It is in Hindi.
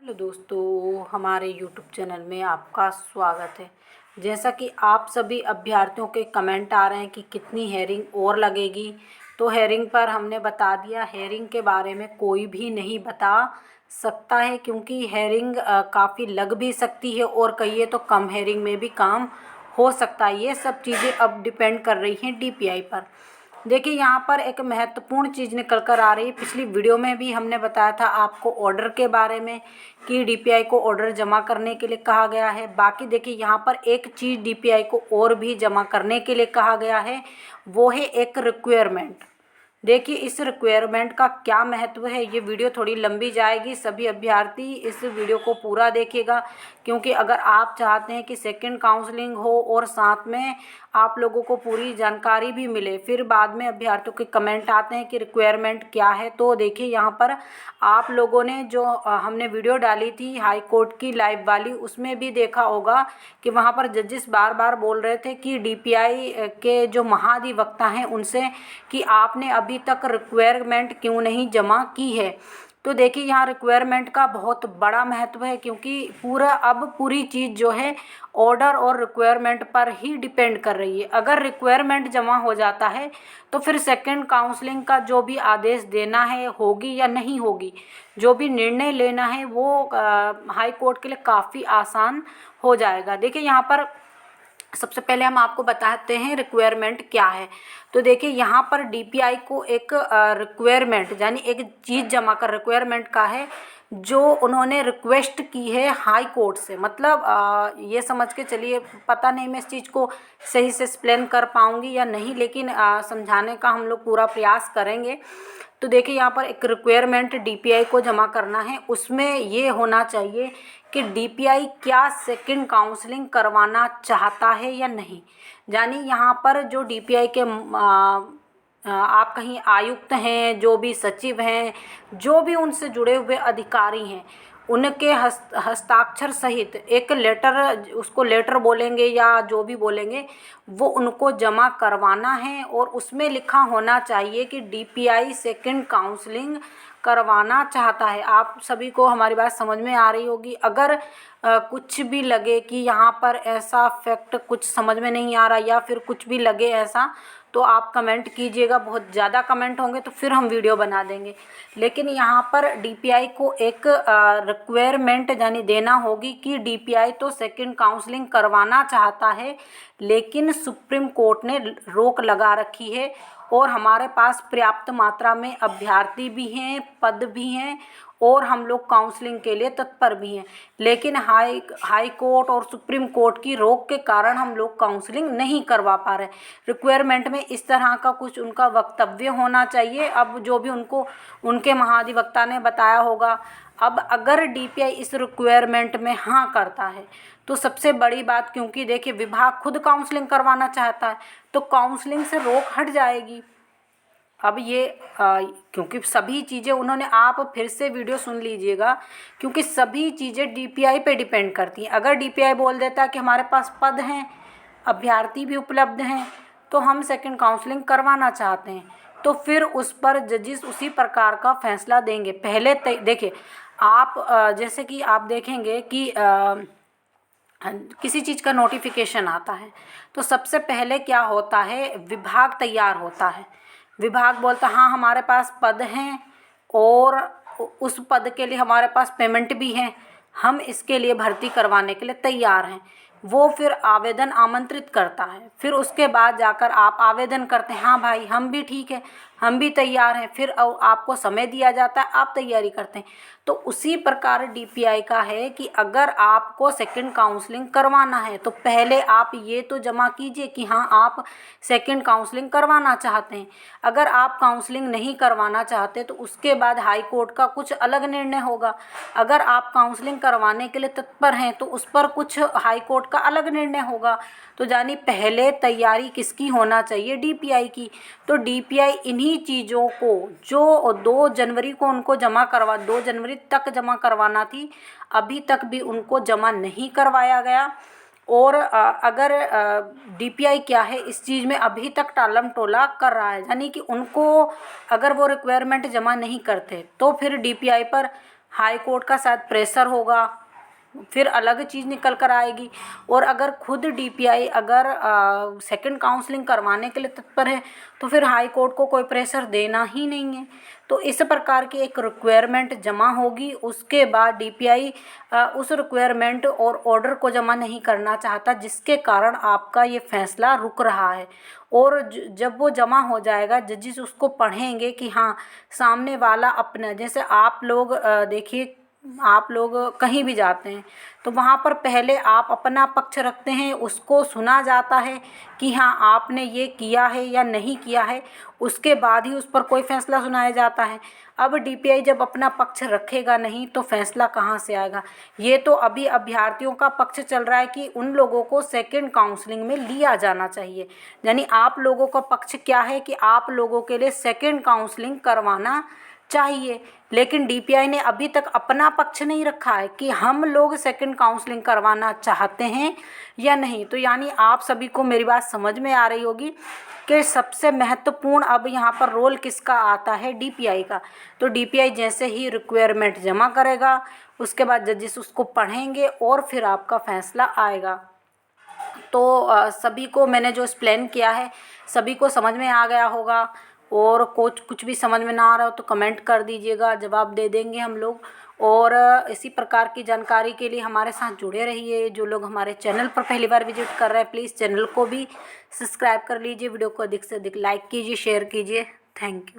हेलो दोस्तों, हमारे यूट्यूब चैनल में आपका स्वागत है। जैसा कि आप सभी अभ्यर्थियों के कमेंट आ रहे हैं कि कितनी हेयरिंग और लगेगी, तो हेयरिंग पर हमने बता दिया। हेयरिंग के बारे में कोई भी नहीं बता सकता है, क्योंकि हेयरिंग काफ़ी लग भी सकती है और कहिए तो कम हेयरिंग में भी काम हो सकता है। ये सब चीज़ें अब डिपेंड कर रही हैं डीपीआई पर। देखिए, यहाँ पर एक महत्वपूर्ण चीज़ निकल कर आ रही है। पिछली वीडियो में भी हमने बताया था आपको ऑर्डर के बारे में कि डीपीआई को ऑर्डर जमा करने के लिए कहा गया है। बाकी देखिए, यहाँ पर एक चीज़ डीपीआई को और भी जमा करने के लिए कहा गया है, वो है एक रिक्वायरमेंट। देखिए, इस रिक्वायरमेंट का क्या महत्व है। ये वीडियो थोड़ी लंबी जाएगी, सभी अभ्यर्थी इस वीडियो को पूरा देखिएगा, क्योंकि अगर आप चाहते हैं कि सेकंड काउंसलिंग हो और साथ में आप लोगों को पूरी जानकारी भी मिले। फिर बाद में अभ्यर्थियों के कमेंट आते हैं कि रिक्वायरमेंट क्या है। तो देखिए, यहाँ पर आप लोगों ने जो हमने वीडियो डाली थी हाई कोर्ट की लाइव वाली, उसमें भी देखा होगा कि वहाँ पर जजेस बार बार बोल रहे थे कि डीपीआई के जो महाधिवक्ता हैं उनसे कि आपने अभी तक रिक्वायरमेंट क्यों नहीं जमा की है। तो देखिए, यहाँ रिक्वायरमेंट का बहुत बड़ा महत्व है, क्योंकि पूरी चीज़ जो है ऑर्डर और रिक्वायरमेंट पर ही डिपेंड कर रही है। अगर रिक्वायरमेंट जमा हो जाता है तो फिर सेकंड काउंसलिंग का जो भी आदेश देना है होगी या नहीं होगी, जो भी निर्णय लेना है वो हाई कोर्ट के लिए काफ़ी आसान हो जाएगा। देखिए, यहाँ पर सबसे पहले हम आपको बताते हैं रिक्वायरमेंट क्या है। तो देखिए, यहाँ पर डीपीआई को एक रिक्वायरमेंट यानी एक चीज़ जमा कर रिक्वायरमेंट का है जो उन्होंने रिक्वेस्ट की है हाई कोर्ट से। मतलब ये समझ के चलिए, पता नहीं मैं इस चीज़ को सही से एक्सप्लेन कर पाऊँगी या नहीं, लेकिन समझाने का हम लोग पूरा प्रयास करेंगे। तो देखिए, यहाँ पर एक रिक्वायरमेंट डीपीआई को जमा करना है। उसमें ये होना चाहिए कि डीपीआई क्या सेकंड काउंसलिंग करवाना चाहता है या नहीं। यानी यहाँ पर जो डीपीआई के आप कहीं आयुक्त हैं, जो भी सचिव हैं, जो भी उनसे जुड़े हुए अधिकारी हैं, उनके हस्ताक्षर सहित एक लेटर, उसको लेटर बोलेंगे या जो भी बोलेंगे, वो उनको जमा करवाना है। और उसमें लिखा होना चाहिए कि डीपीआई सेकंड काउंसलिंग करवाना चाहता है। आप सभी को हमारी बात समझ में आ रही होगी। अगर कुछ भी लगे कि यहाँ पर ऐसा फैक्ट कुछ समझ में नहीं आ रहा या फिर कुछ भी लगे ऐसा, तो आप कमेंट कीजिएगा। बहुत ज़्यादा कमेंट होंगे तो फिर हम वीडियो बना देंगे। लेकिन यहाँ पर डीपीआई को एक रिक्वायरमेंट यानी देना होगी कि डीपीआई तो सेकंड काउंसलिंग करवाना चाहता है, लेकिन सुप्रीम कोर्ट ने रोक लगा रखी है और हमारे पास पर्याप्त मात्रा में अभ्यर्थी भी हैं, पद भी हैं और हम लोग काउंसलिंग के लिए तत्पर भी हैं। लेकिन हाई कोर्ट और सुप्रीम कोर्ट की रोक के कारण हम लोग काउंसलिंग नहीं करवा पा रहे। रिक्वायरमेंट में इस तरह का कुछ उनका वक्तव्य होना चाहिए। अब जो भी उनको उनके महाधिवक्ता ने बताया होगा। अब अगर डीपीआई इस रिक्वायरमेंट में हाँ करता है तो सबसे बड़ी बात, क्योंकि देखिए विभाग खुद काउंसलिंग करवाना चाहता है, तो काउंसलिंग से रोक हट जाएगी। अब ये क्योंकि सभी चीज़ें उन्होंने, आप फिर से वीडियो सुन लीजिएगा, क्योंकि सभी चीज़ें डीपीआई पे डिपेंड करती हैं। अगर डीपीआई बोल देता है कि हमारे पास पद हैं, अभ्यर्थी भी उपलब्ध हैं, तो हम सेकंड काउंसलिंग करवाना चाहते हैं, तो फिर उस पर जजेस उसी प्रकार का फैसला देंगे। पहले देखिए, आप जैसे कि आप देखेंगे कि किसी चीज़ का नोटिफिकेशन आता है तो सबसे पहले क्या होता है, विभाग तैयार होता है। विभाग बोलता हाँ हमारे पास पद हैं और उस पद के लिए हमारे पास पेमेंट भी है, हम इसके लिए भर्ती करवाने के लिए तैयार हैं। वो फिर आवेदन आमंत्रित करता है। फिर उसके बाद जाकर आप आवेदन करते हैं, हाँ भाई हम भी ठीक है, हम भी तैयार हैं। फिर आपको समय दिया जाता है, आप तैयारी करते हैं। तो उसी प्रकार डीपीआई का है कि अगर आपको सेकंड काउंसलिंग करवाना है तो पहले आप ये तो जमा कीजिए कि हाँ आप सेकंड काउंसलिंग करवाना चाहते हैं। अगर आप काउंसलिंग नहीं करवाना चाहते तो उसके बाद हाई कोर्ट का कुछ अलग निर्णय होगा। अगर आप काउंसलिंग करवाने के लिए तत्पर हैं तो उस पर कुछ हाई कोर्ट का अलग निर्णय होगा। तो जानी पहले तैयारी किसकी होना चाहिए, डीपीआई की। तो डीपीआई इन्हीं चीज़ों को जो 2 जनवरी को उनको 2 जनवरी तक जमा करवाना थी, अभी तक भी उनको जमा नहीं करवाया गया। और अगर डीपीआई क्या है इस चीज़ में अभी तक टालम टोला कर रहा है, यानी कि उनको अगर वो रिक्वायरमेंट जमा नहीं करते तो फिर डीपीआई पर हाई कोर्ट का शायद प्रेशर होगा, फिर अलग चीज़ निकल कर आएगी। और अगर खुद डीपीआई अगर सेकंड काउंसलिंग करवाने के लिए तत्पर है तो फिर हाई कोर्ट को कोई प्रेशर देना ही नहीं है। तो इस प्रकार की एक रिक्वायरमेंट जमा होगी, उसके बाद डीपीआई उस रिक्वायरमेंट और ऑर्डर को जमा नहीं करना चाहता, जिसके कारण आपका ये फैसला रुक रहा है। और जब वो जमा हो जाएगा, जजेस उसको पढ़ेंगे कि हाँ सामने वाला अपना, जैसे आप लोग देखिए, आप लोग कहीं भी जाते हैं तो वहाँ पर पहले आप अपना पक्ष रखते हैं, उसको सुना जाता है कि हाँ आपने ये किया है या नहीं किया है, उसके बाद ही उस पर कोई फैसला सुनाया जाता है। अब डीपीआई जब अपना पक्ष रखेगा नहीं तो फैसला कहाँ से आएगा। ये तो अभी अभ्यर्थियों का पक्ष चल रहा है कि उन लोगों को सेकंड काउंसलिंग में लिया जाना चाहिए, यानी आप लोगों का पक्ष क्या है कि आप लोगों के लिए सेकंड काउंसलिंग करवाना चाहिए। लेकिन डीपीआई ने अभी तक अपना पक्ष नहीं रखा है कि हम लोग सेकंड काउंसलिंग करवाना चाहते हैं या नहीं। तो यानी आप सभी को मेरी बात समझ में आ रही होगी कि सबसे महत्वपूर्ण अब यहाँ पर रोल किसका आता है, डीपीआई का। तो डीपीआई जैसे ही रिक्वायरमेंट जमा करेगा, उसके बाद जजेस उसको पढ़ेंगे और फिर आपका फैसला आएगा। तो सभी को मैंने जो एक्सप्लेन किया है सभी को समझ में आ गया होगा। और कुछ भी समझ में ना आ रहा हो तो कमेंट कर दीजिएगा, जवाब दे देंगे हम लोग। और इसी प्रकार की जानकारी के लिए हमारे साथ जुड़े रहिए। जो लोग हमारे चैनल पर पहली बार विजिट कर रहे हैं प्लीज़ चैनल को भी सब्सक्राइब कर लीजिए, वीडियो को अधिक से अधिक लाइक कीजिए, शेयर कीजिए। Thank you.